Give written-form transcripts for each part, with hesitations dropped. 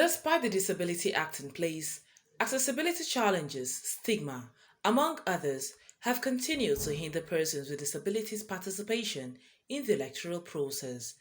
Despite the Disability Act in place, accessibility challenges, stigma, among others, have continued to hinder persons with disabilities' participation in the electoral process.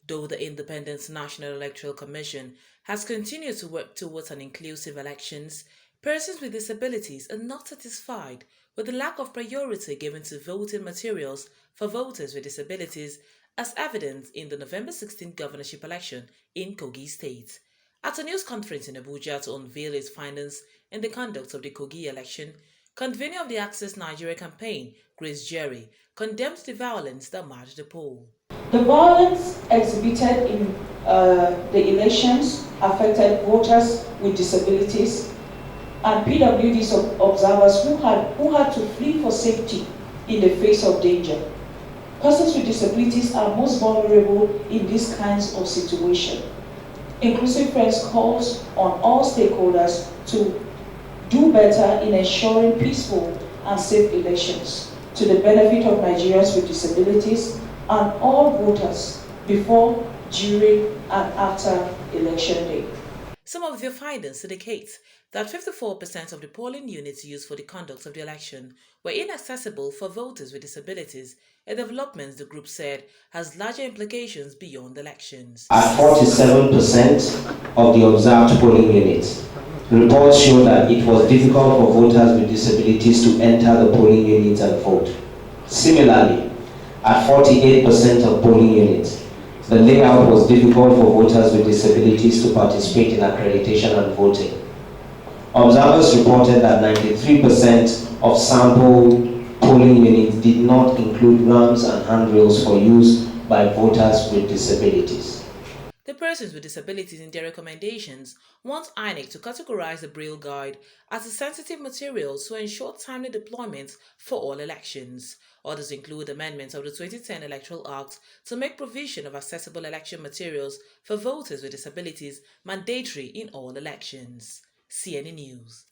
Though the Independent National Electoral Commission has continued to work towards an inclusive elections, persons with disabilities are not satisfied with the lack of priority given to voting materials for voters with disabilities, as evident in the November 16 governorship election in Kogi State. At a news conference in Abuja to unveil its findings in the conduct of the Kogi election, convener of the Access Nigeria campaign, Grace Jerry, condemned the violence that marred the poll. The violence exhibited in the elections affected voters with disabilities and PWD observers who had to flee for safety in the face of danger. Persons with disabilities are most vulnerable in these kinds of situations. Inclusive Friends calls on all stakeholders to do better in ensuring peaceful and safe elections to the benefit of Nigerians with disabilities and all voters before, during, and after Election Day. Some of their findings indicate that 54% of the polling units used for the conduct of the election were inaccessible for voters with disabilities, a development the group said has larger implications beyond elections. At 47% of the observed polling units, reports show that it was difficult for voters with disabilities to enter the polling units and vote. Similarly, at 48% of polling units, the layout was difficult for voters with disabilities to participate in accreditation and voting. Observers reported that 93% of sample polling units did not include ramps and handrails for use by voters with disabilities. The persons with disabilities in their recommendations want INEC to categorize the Braille Guide as a sensitive material to ensure timely deployment for all elections. Others include amendments of the 2010 Electoral Act to make provision of accessible election materials for voters with disabilities mandatory in all elections. CNN News.